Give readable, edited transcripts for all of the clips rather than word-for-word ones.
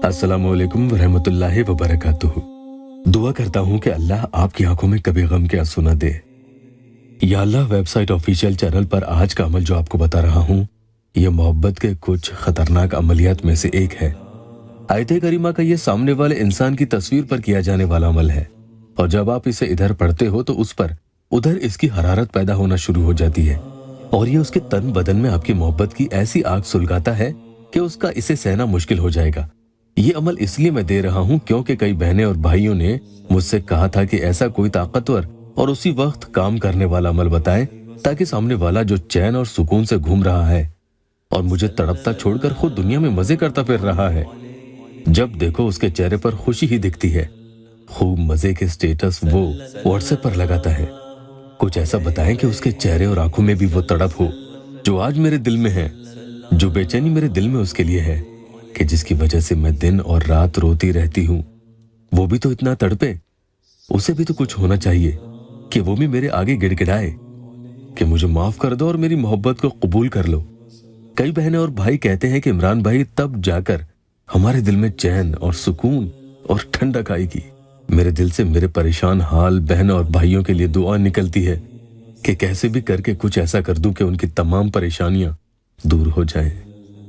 अस्सलामुअलैकुम वरहमतुल्लाहि वबरकातुहू। दुआ करता हूँ कि अल्लाह आपकी आंखों में कभी गम के आंसू न दे। या अल्लाह वेबसाइट ऑफिशियल चैनल पर आज का अमल जो आपको बता रहा हूँ, ये मोहब्बत के कुछ खतरनाक अमलियात में से एक है। आयत करीमा का ये सामने वाले इंसान की तस्वीर पर किया जाने वाला अमल है, और जब आप इसे इधर पढ़ते हो तो उस पर उधर इसकी हरारत पैदा होना शुरू हो जाती है, और ये उसके तन बदन में आपकी मोहब्बत की ऐसी आग सुलगाता है कि उसका इसे सहना मुश्किल हो जाएगा। ये अमल इसलिए मैं दे रहा हूँ क्योंकि कई बहनें और भाइयों ने मुझसे कहा था कि ऐसा कोई ताकतवर और उसी वक्त काम करने वाला अमल बताएं, ताकि सामने वाला जो चैन और सुकून से घूम रहा है और मुझे तड़पता छोड़कर खुद दुनिया में मजे करता फिर रहा है, जब देखो उसके चेहरे पर खुशी ही दिखती है। खूब मजे के स्टेटस वो व्हाट्सएप पर लगाता है। कुछ ऐसा बताएं कि उसके चेहरे और आंखों में भी वो तड़प हो जो आज मेरे दिल में है, जो बेचैनी मेरे दिल में उसके लिए है कि जिसकी वजह से मैं दिन और रात रोती रहती हूँ। वो भी तो इतना तड़पे, उसे भी तो कुछ होना चाहिए कि वो भी मेरे आगे गिड़गिड़ाए कि मुझे माफ कर दो और मेरी मोहब्बत को कबूल कर लो। कई बहनें और भाई कहते हैं कि इमरान भाई तब जाकर हमारे दिल में चैन और सुकून और ठंडक आएगी। मेरे दिल से मेरे परेशान हाल बहन और भाइयों के लिए दुआ निकलती है कि कैसे भी करके कुछ ऐसा कर दूं कि उनकी तमाम परेशानियां दूर हो जाएं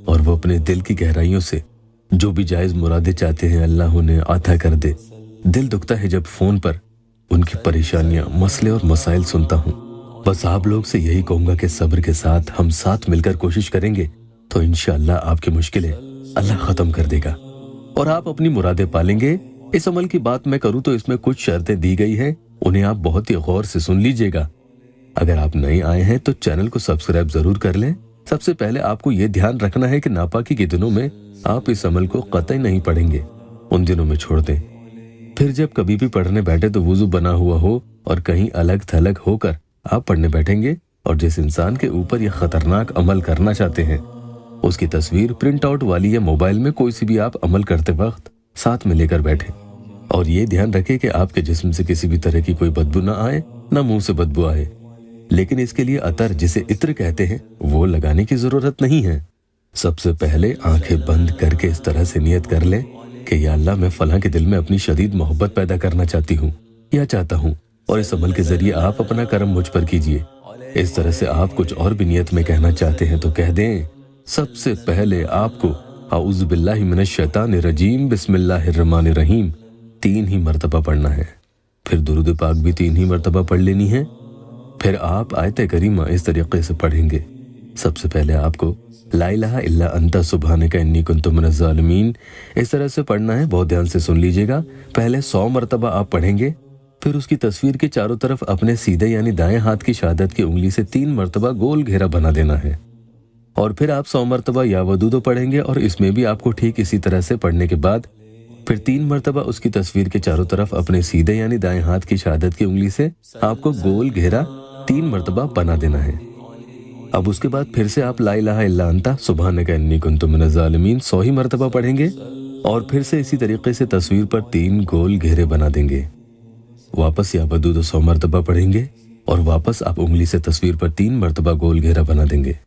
और वो अपने दिल की गहराइयों से जो भी जायज मुरादे चाहते हैं अल्लाह उन्हें अता कर दे। दिल दुखता है जब फोन पर उनकी परेशानियां, मसले और मसाइल सुनता हूँ। बस आप लोग से यही कहूंगा कि सब्र के साथ हम साथ मिलकर कोशिश करेंगे तो इंशाअल्लाह आपकी मुश्किलें अल्लाह खत्म कर देगा और आप अपनी मुरादें पालेंगे। इस अमल की बात मैं करूं तो इसमें कुछ शर्तें दी गई हैं, उन्हें आप बहुत ही गौर से सुन लीजिएगा। अगर आप नए आए हैं तो चैनल को सब्सक्राइब जरूर कर लें। सबसे पहले आपको यह ध्यान रखना है कि नापाकी के दिनों में आप इस अमल को कतई नहीं पढ़ेंगे, उन दिनों में छोड़ दें। फिर जब कभी भी पढ़ने बैठे तो वुजू बना हुआ हो और कहीं अलग थलग होकर आप पढ़ने बैठेंगे, और जिस इंसान के ऊपर यह खतरनाक अमल करना चाहते हैं उसकी तस्वीर प्रिंट आउट वाली या मोबाइल में कोई सी भी आप अमल करते वक्त साथ में लेकर बैठे, और ये ध्यान रखें कि आपके जिस्म से किसी भी तरह की कोई बदबू ना आए, ना मुंह से बदबू आए। लेकिन इसके लिए अतर, जिसे इत्र कहते हैं, वो लगाने की जरूरत नहीं है। सबसे पहले आंखें बंद करके इस तरह से नियत कर लें कि या अल्लाह मैं फलां के दिल में अपनी शदीद मोहब्बत पैदा करना चाहती हूँ या चाहता हूँ, और इस अमल के जरिए आप अपना करम मुझ पर कीजिए। इस तरह से आप कुछ और भी नियत में कहना चाहते हैं तो कह दें। सबसे पहले आपको औज़ु बिल्लाहि मिनश शैतानिर रजीम बिस्मिल्लाहिर्रहमानिर रहीम 3 ही मर्तबा पढ़ना है। फिर दुरूद पाक भी 3 ही मर्तबा पढ़ लेनी है। फिर आप आयत करीमा इस तरीके से पढ़ेंगे। सबसे पहले आपको ला इलाहा इल्ला अंता सुब्हानका इन्नी कुन्तु मिनज़ ज़ालिमीन इस तरह से पढ़ना है। बहुत ध्यान से सुन लीजिएगा। पहले 100 मर्तबा आप पढ़ेंगे, फिर उसकी तस्वीर के चारों तरफ अपने सीधे यानी दाएं हाथ की शहादत की उंगली से 3 मर्तबा गोल घेरा बना देना है, और फिर आप 100 मर्तबा या वदूदो पढ़ेंगे, और इसमें भी आपको ठीक इसी तरह से पढ़ने के बाद फिर 3 मर्तबा उसकी तस्वीर के चारों तरफ अपने सीधे यानी दाएं हाथ की शहादत की उंगली से आपको गोल घेरा 3 मर्तबा बना देना है। अब उसके बाद फिर से आप ला इलाहा इल्ला अंता सुब्हानका इन्नी कुन्तु मिनज़ ज़ालिमीन 100 ही मर्तबा पढ़ेंगे, और फिर से इसी तरीके से तस्वीर पर 3 गोल घेरे बना देंगे। वापस या वदूदो 100 मर्तबा पढ़ेंगे, और वापस आप उंगली से तस्वीर पर 3 मर्तबा गोल घेरा बना देंगे,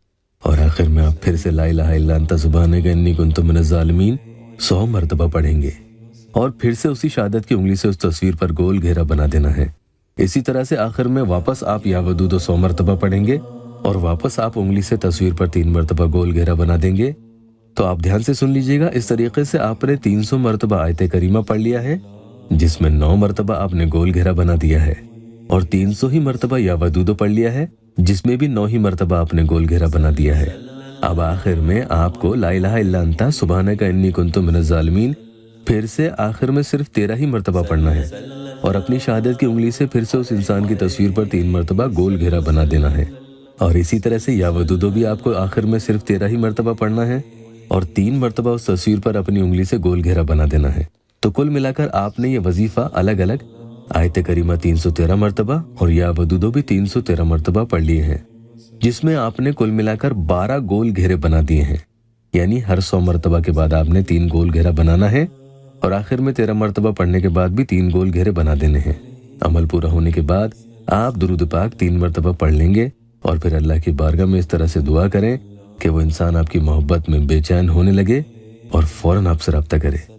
और आखिर में आप फिर से ला इलाहा इल्ला अंता सुब्हानका इन्नी कुन्तु मिनज़ ज़ालिमीन 100 मर्तबा पढ़ेंगे, और फिर से उसी शहादत की उंगली से उस तस्वीर पर गोल घेरा बना देना है। इसी तरह से आखिर में वापस आप या वदूदो 100 मर्तबा पढ़ेंगे, और वापस आप उंगली से तस्वीर पर 3 मर्तबा गोल घेरा बना देंगे। तो आप ध्यान से सुन लीजिएगा। इस तरीके से आपने 300 मर्तबा आयत करीमा पढ़ लिया है, जिसमें 9 मर्तबा आपने गोल घेरा बना दिया है, और 300 ही मर्तबा या वदूदो पढ़ लिया है, जिसमें भी 9 ही मर्तबा आपने गोल घेरा बना दिया है। अब आखिर में आपको ला इलाहा इल्ला अंता सुब्हानका इन्नी कुन्तु मिनज़ ज़ालिमीन फिर से आखिर में सिर्फ 13 ही मर्तबा पढ़ना है, और अपनी शहादत की उंगली से फिर से उस इंसान की तस्वीर पर 3 मर्तबा गोल घेरा बना देना है, और इसी तरह से या वदूदो भी आपको आखिर में सिर्फ 13 ही मर्तबा पढ़ना है, और 3 मर्तबा उस तस्वीर पर अपनी उंगली से गोल घेरा बना देना है। तो कुल मिलाकर आपने ये वजीफा अलग अलग आयत करीमा 313 मर्तबा और या वदूदो भी 313 मर्तबा पढ़ लिए हैं, जिसमें आपने कुल मिलाकर 12 गोल घेरे बना दिए हैं। यानी हर 100 मर्तबा के बाद आपने 3 गोल घेरा बनाना है, और आखिर में 13 मर्तबा पढ़ने के बाद भी 3 गोल घेरे बना देने हैं। अमल पूरा होने के बाद आप दुरूद पाक 3 मर्तबा पढ़ लेंगे, और फिर अल्लाह की बारगाह में इस तरह से दुआ करें कि वो इंसान आपकी मोहब्बत में बेचैन होने लगे और फौरन आपसे रब्ता करे।